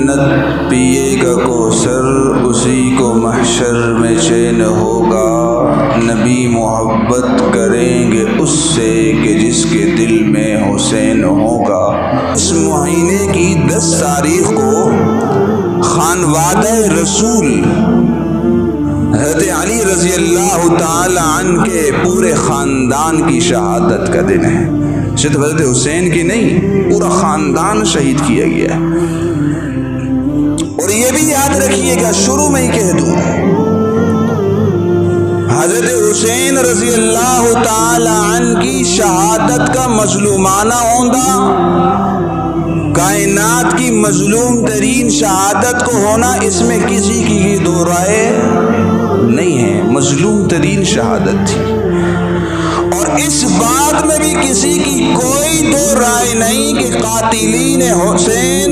جنت پیے گا کوثر، اسی کو محشر میں چین ہوگا۔ نبی محبت کریں گے اس سے کہ جس کے دل میں حسین ہوگا۔ اس مہینے کی 10 تاریخ کو خانوادہ رسول حضرت علی رضی اللہ تعالی عنہ کے پورے خاندان کی شہادت کا دن ہے۔ صرف حضرت حسین کی نہیں، پورا خاندان شہید کیا گیا ہے۔ اور یہ بھی یاد رکھیے گا، شروع میں ہی کہہ دوں، حضرت حسین رضی اللہ تعالی عنہ کی شہادت کا مظلومانہ عہدہ، کائنات کی مظلوم ترین شہادت کو ہونا، اس میں کسی کی دو رائے نہیں ہے۔ مظلوم ترین شہادت تھی، اور اس بات میں بھی کسی کی کوئی دو رائے نہیں کہ قاتلین حسین